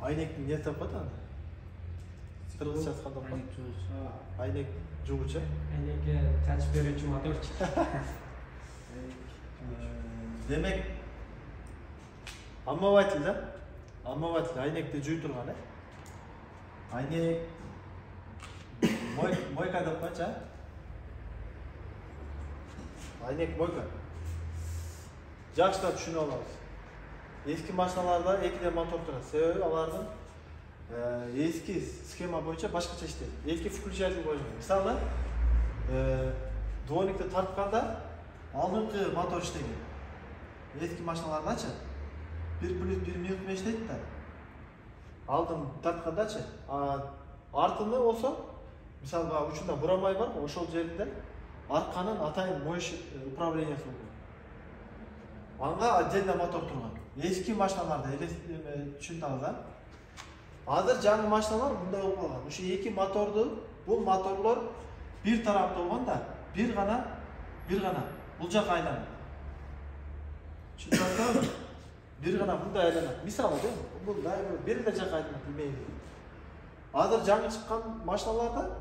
Айнектің не тапады аны? Кыргызча айтканда айнек жугучу. Айнекке чачып берүүчү моторчу. Демек омыватель да? Омыватель айнекти жуй турган, Айнек мойка деп койчу, Айнек мойка. Жакшылап түшүнүп алабыз. Eski машиналарда экиден мотор турат. Себеби алардын eski схема боюнча башкача иштейт. Эки включатель боюнча. Мисалы, дворникти тартканда алдыңкы мотор иштеген. Eski машиналардачы 1+1 минут менен иштейт да. Алдын тарткандачы, артыны болсо, мисалы учунда бурамай бар, ошол жеринде арканын атайын моюш управлениясы болот. Анга отдельно мотор турган. Eski машиналарда түшүндүңүз да? Азыр жаңы машиналар мындай болуп калган. Ошо эки моторду, бул моторлор бир тараптуу болгон да, бир гана бул жака айланат. Түшүндүңүзбү? Бир гана мындай айланат. Мисалы да, мындай бир эле жака айланат имейли. Азыр жаңы чыккан машиналарда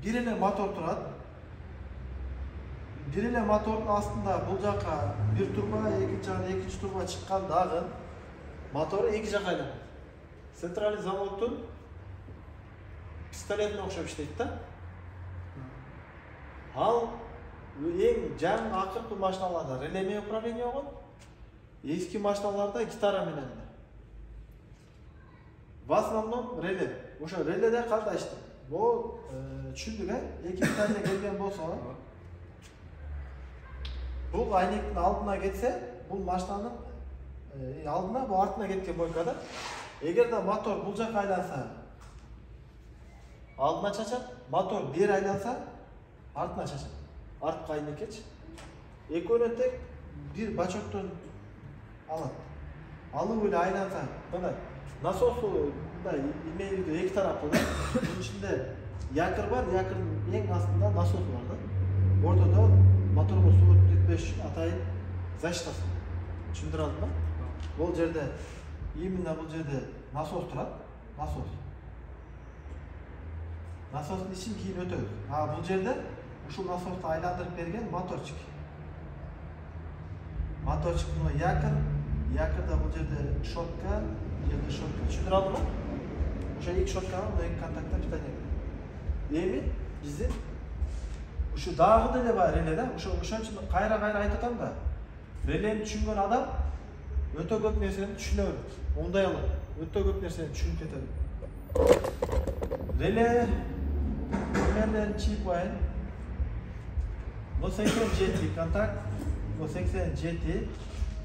бир эле мотор турат. Бир эле мотордун астында бул жака бир турба, экинчи жагына экинчи турба чыккан дагы мотору эки жака айланат. Центральный заводтун пистолетине окшоп иштейт да. Ал эң жаңы акыркы машиналарда релеме управление болгон. Eski машиналарда гитара менен. В основном реле. Ошо реледе кандай иштейт? Бул түшүндүк, эки питание келген болсо, бул айнектин алдына кетсе, бул машинанын алдына, бул артына кеткен мойкада. Эгер да мотор бул жака айланса, алдына чачат, мотор бери айланса, артына чачат. Арткы айнекечи. Экөөнө тең бир бачоктон алат. Алып эле айланса, мына насосу мындай имейлиде эки тараптуу да. Бунун ичинде якыр бар, якырдын эң астында насос бар да. Ортодо моторго суу өтүп кетпеш үчүн атайын защитасы. Түшүндүрө алдым ба? Бул жерде именно бул жерде насос турат, насос. Насостун ичин кийин өтөбүз. Бул жерде ушул насосту айландырып берген моторчик. Моторчик мына якыр, якырда бул жерде шотка, жерде шотка. Түшүндүрө алдым ба? Ошо эки шоткага мына эки контактта питание. Эми биздин ушу дагы деле бар реле да. Ошон үчүн кайра-кайра айтып атам да. Релени түшүнгөн адам өтө көп нерсени түшүнө берет. Ондай алат. Өтө көп нерсени түшүнүп кетет. Реле менен чип байын. Bu 87 kontak, bu 87,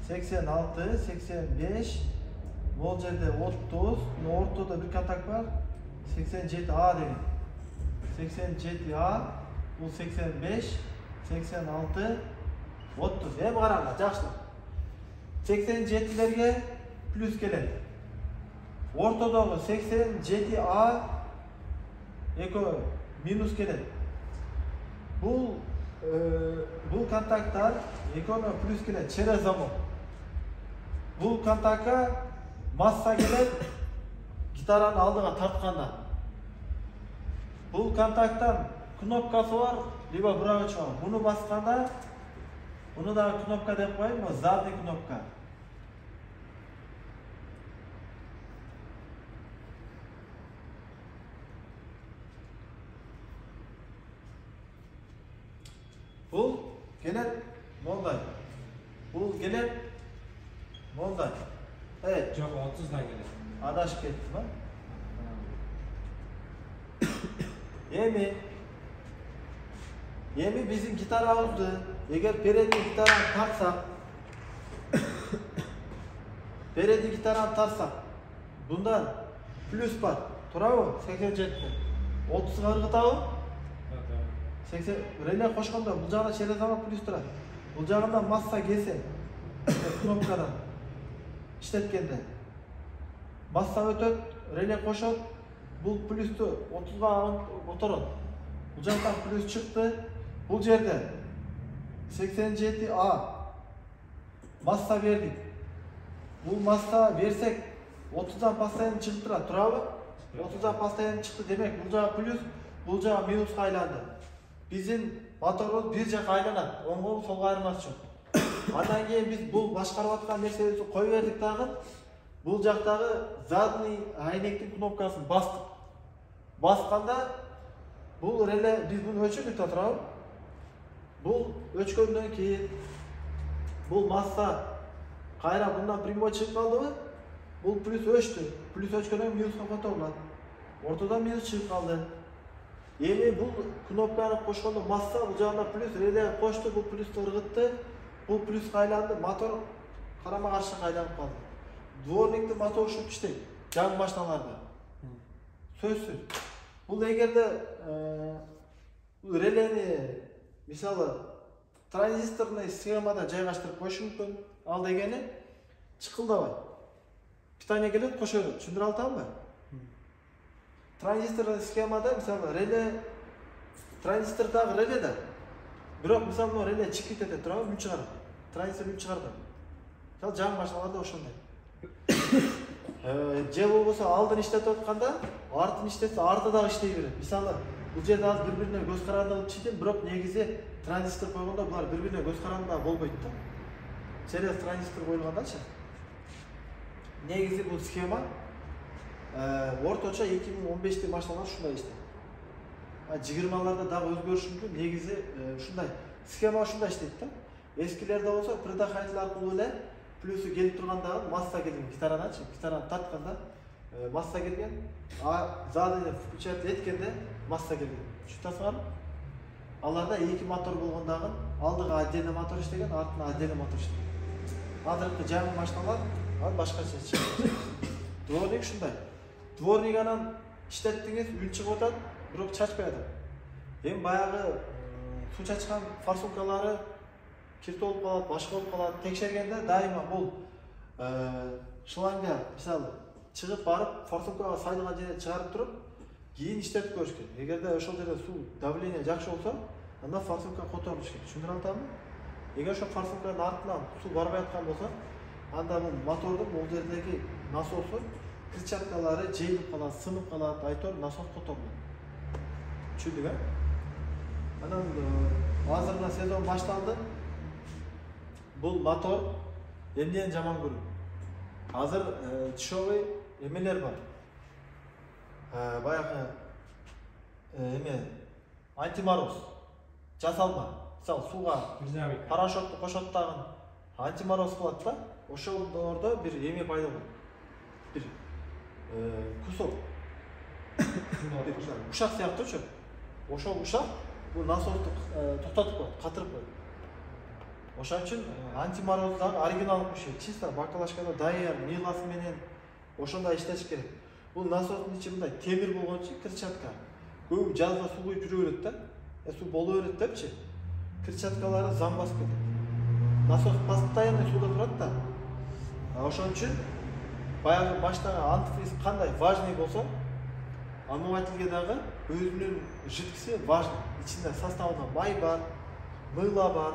86, 85, bu yerde 30, ortada bir kontak var, 87A dedim. 87A, bu 85, 86, 30. Hem karanlar, жақшылар. 87'lerge plus geledi. Ortadağı 87A, eko minus geledi. Bu kontaklar ekonomi plus geledi через замок. Bu kontakka massa geledi gitaranın aldığına tartqanda. Bu kontaktan knopkası var, либо бұрағыш var. Bunu basqanda, bunu da knopka dep koyayım mı? Задний knopka. Bu gelir monday. Bu gelir monday. Evet. Yok 30'dan gelir. Adaş ketdi mi? Yemi bizim gitarımızdı. Eğer peredi gitarını tartsak, peredi gitarını tartsak, bundan plus var. Turabı 87'de. 30 ırgıtabı. 80 relay qo'shganda bu jag'da через zamon plus turadi. Bu jag'ida massa kelsa, knopkadan ishlatganda massa o'tadi, relay qo'shadi. Bu plusni 30ga o'tiradi. Bu jag'dan plus chiqdi. Bu yerda 87A massa verdik. Bu massa versek 30'dan постоянно чыгып турат, туурабы? 30'dan постоянно чыкты демек, бул жагы плюс, бул жагы минусқа айланды. Биздин моторубуз бир жака айланат, оңго солго айырмасы жок. Андан кийин биз бул башкарып аткан нерсебизди кое бердик дагы. Бул жактагы задний айнектин кнопкасын бастык. Басканда бул реле биз муну өлчөдүк да, туурабы? Бул өчкөндөн кийин бул масса кайра мындан прямой чыгып калдыбы? Бул плюс өчтү. Плюс өчкөндөн кийин минуска которулат. Ортодон минус чыгып калды. Эми бул кнопканы кошкондо масса бул жагында плюс реле кошту, бул плюсту ыргытты. Бул плюска айланды, мотор карама каршыга айланып калды. Дворниктин мотору ушинтип иштейт, жаңы машиналарда. Сөзсүз. Бул эгерде релени мисалы транзисторный схемада жайгаштырып коюш мүмкүн. Ал дегени чыкылдабай. Питание келет, кошо берет. Түшүндүрө алатамбы? Транзисторный схемада мисалы реле транзистордагы реле да. Бирок мисалы реле чикит этет, туурабы? Үн чыгарат. Транзистор үн чыгарат. Мисалы жаңы машиналарда ошондой. Же болбосо алдын иштетип атканда, артын иштетсе, арты дагы иштей берет. Мисалы, бул жерде азыр бири-бирине көз карандылык чечет, бирок негизи транзистор койгондо булар бири-бирине көз карандыгы болбойт да. Через транзистор коюлгандачы. Негизи бул схема орточо 2015-ти машиналар ушундай иштейт. 20-ларда дагы өзгөрүшү мүмкүн. Негизи ушундай. Схема ушундай иштейт да. Эскилерде болсо предохранитель аркылуу эле плюсу келип тургандагы масса келген гитараначы, гитараны тартканда масса келген, задыйда включатель эткенде масса келген. Түшүнүп атасыңарбы? Аларда эки мотор болгондагы алдыга отдельный мотор иштеген, артына отдельный мотор иштеген. Азыркы жаңы машиналар башкача иштейт. Дворник ушундай. Дворник анан иштеттиңиз, үн чыгып атат, бирок чачпай атат. Эми баягы суу чачкан форсункалары кирт болуп калат, башка болуп калат. Текшергенде дайыма бул шланга мисалы чыгып барып, форсункага сайдыган жерге чыгарып туруп, кийин иштетип көрүш керек. Эгерде ошол жерде суу давление жакшы болсо, анда форсунка которулуш керек. Түшүндүрө атамбы? Эгер ошол форсунканын артынан суу барбай аткан болсо, анда бул мотордун бул жердеги насосу крыльчаткалары жейилип калат, сынып калат, айтор насос которулат. Түшүндүк, Анан азыр мына сезон башталды. Бул мотор эмнени жаман көрөт? Азыр дешевый эмелер бар. Баягы эме антимороз жасалма. Мисалы сууга порошокты кошот дагы антимороз кылат да. Ошолордо бир эме пайда болот. Бир кусок. Ушак сыяктуучу. Ошол ушак бул насосту токтотуп коет, катырып коет. Ошон үчүн антимороз дагы оригиналдык ушул чисто баклажкада даяр миласы менен ошондой иштеш керек. Бул насостун ичи мындай темир болгончу крыльчатка. Көп жазда суу куюп жүрө берет да. Суу боло берет депчи. Крыльчаткалары зам басып кетет. Насос постоянно сууда турат да. Ошон үчүн баягы баштагы антифриз кандай важный болсо, омывательге дагы өзүнүн жидкиси важный. Ичинде составында май бар, мыло бар.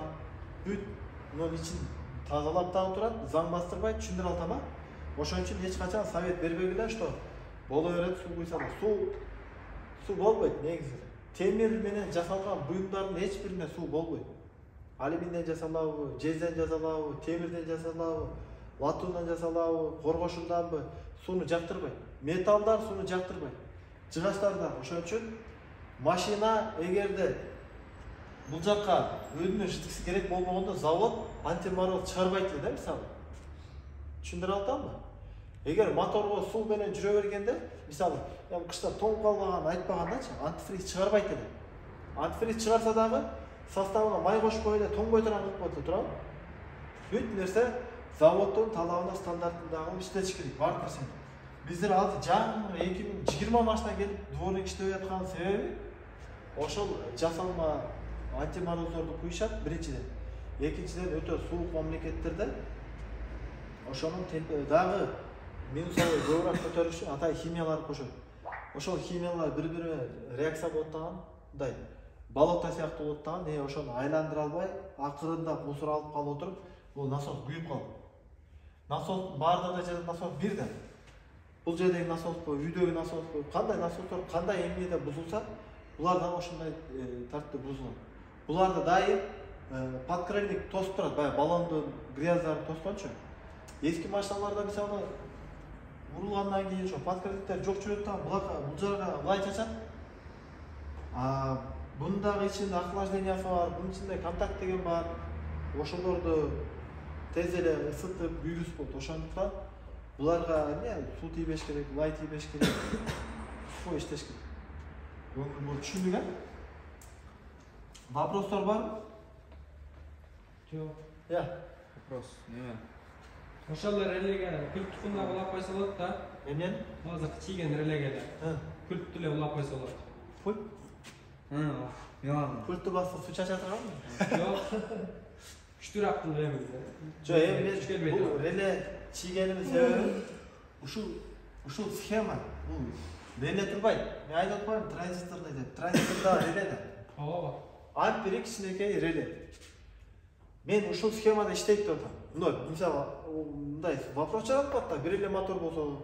Бүт мунун ичин тазалап дагы турат, заң бастырбайт, түшүндүрө алатам. Ошон үчүн эч качан совет бербегиле, что боло берет суу куйса да. Суу болбойт негизи. Темир менен жасалган буюмдардын эч бирине суу болбойт. Алюминден жасалабы, жезден жасалабы, темирден жасалабы, латундан жасалабы, коргошунданбы сууну жактырбайт. Металлдар сууну жактырбайт. Жыгачтар да. Ошон үчүн машина эгерде бул жакка өзүнүн жидкиси керек болбогондо завод антимороз чыгарбайт эле да, мисалы. Түшүндүрө алатамбы? Эгер моторго суу менен жүрө бергенде, мисалы, кышта тоңуп калбаган айтпагандачы, антифриз чыгарбайт эле. Антифриз чыгарса дагы составына май кошпой эле тоңбой турган кылып коет, туурабы? Бүт нерсе заводдун талабына, стандартындагы иштетиш керек, бар нерсе. Биздер азыр жаңы 2020 машина келип дворник иштеп аткан себеби ошол жасалма антимороздорду куюшат биринчиден. Экинчиден өтө суук мамлекеттерде ошонун дагы минусовой көбүрөөк көтөрүш үчүн атай химияларды кошот. Ошол химиялар бири-бирине реакция болуп атгандай, болото сыяктуу болуп атган, ошону айландыра албай, акырында мусор алып калып отуруп, бул насос күйүп калды. Насос бардыгында жерде насос бирден. Бұл жердегі насос бой, үйдегі насос бой, қандай насостар, қандай эмнеде бұзылса, бұлардан ошондай тартты бұзылады. Бұларды дайым подкрыльник тосып тұрады, баягы баллондун грязьдарын тоскончу. Eski машиналарда мисалы урулгандан кийин ошо подкрыльниктер жок жүрөт да, бул жарга былай чачат. Бундагы ичинде охлаждениясы бар, бунун ичинде контакт деген бар. Ошолорду тез эле ысытып, вирус болот. Ошондуктан буларга суу тийбеш керек, лай тийбеш керек. Суу иштеш керек. Бул түшүндүк а? Вопростор барбы? Жок. Вопрос. Неме? Ошолор элеге күлт тукумдагы улап койсо болот да. Эмнени? Азыр чийген элегелер. Күлт деле улап койсо болот. Пульт? Милан. Пультту басып суу чача турганбы? Жок. Күчтүүрөөк кылып Жок, эми бул реле чийгенибиз себеби ушул схема, бул реле турбайт. Мен айтып атпаймынбы, транзисторный деп. Транзисторда реле да. Ооба. Ампер кичинекей реле. Мен ушул схемада иштейт деп атам. Мисалы, мындай вопрос чыгып атат да, бир эле мотор болсо,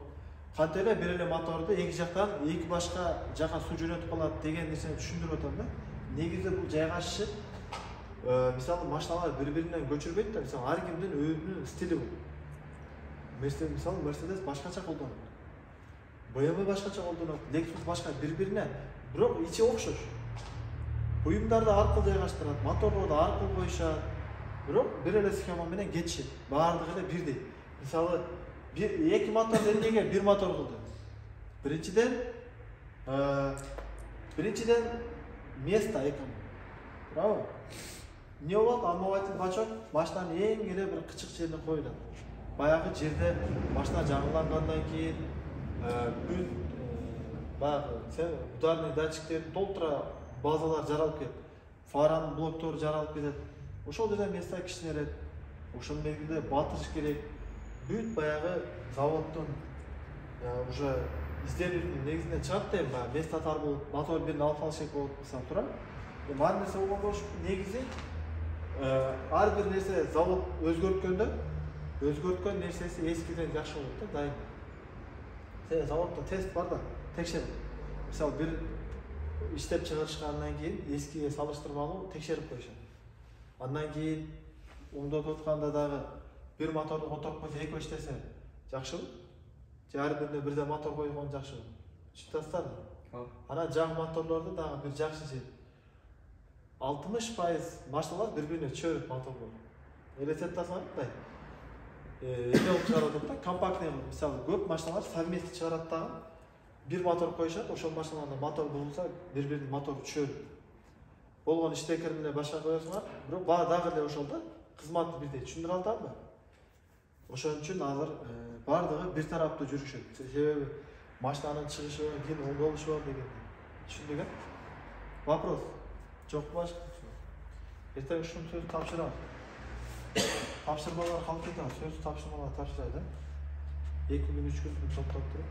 кантип эле бир эле моторду эки жактан эки башка жака суу жөнөтүп калат деген нерсени түшүндүрүп атам да. Негизи бул жайгашышып, мисалы машиналар бири-биринен көчүрбөйт да, мисалы ар кимдин өзүнүн стили бар. Мисалы Mercedes башкача колдонот. BMW башкача колдонот, Lexus башка бири-бирине, бирок ичи окшош. Буюмдарды ар кыл жайгаштырат, моторду ар кыл коюшат. Бирок бир эле схема менен кетишет. Баардыгы эле бирдей. Мисалы, эки моторду эмнеге бир мотор кылды? Биринчиден место экономия. Правы? Не болот? Омыватель бачок машинанын эң эле бир кычык жерине коюлат. Баягы жерде машина жаңылангандан кийин бүт баягы ударный датчиктерди толтура базалар жаралып кетет. Фаранын блоктору жаралып кетет. Ошол жерден место кичинерет. Ошонун мезгилде батырыш керек. Бүт баягы заводдун уже изденүүнүн негизинен чыгат дейм, баягы место тар болуп, мотор бирин алып алыш керек болуп мисалы турат. Ар нерсе болгондо негизи ар бир нерсе завод өзгөрткөн нерсеси эскиден жакшы болот да, дайым. Заводдо тест бар да, текшерип. Мисалы бир иштеп чыгарышкандан кийин эскиге салыштырып алып текшерип коюшат. Андан кийин оңдотуп атканда дагы бир моторду которуп койсо эки иштесе жакшыбы? Же ар бирине бирден мотор койгон жакшыбы? Түшүнүп атасыздарбы? Анан жаңы моторлорду дагы бир жакшы жери 60% машиналар бири-бирине чөйрөт моторлор. Элестетип атасыңарбы мындай? Эме болуп чыгарып атат да, компактный, мисалы көп машиналар совместный чыгарат дагы бир мотор коюшат, ошол машиналарда мотор бузулса бири-биринин мотору чөйрөт. Болгон иштекерин эле башка коесуңар, бирок дагы эле ошол да, кызматы бирдей. Түшүндүрө алдыңарбы? Ошон үчүн азыр баардыгы бир тараптуу жүрүшөт. Себеби машинанын чыгышы бар, кийин оңдолушу бар деген. Түшүндүк а? Вопрос? Жок башка. Эртең ушунун сөзүн тапшырам. Тапшырмалар калып кетет, сөз тапшырмалар тапшырайт да. 2 күн 3 күн топтоп туруп.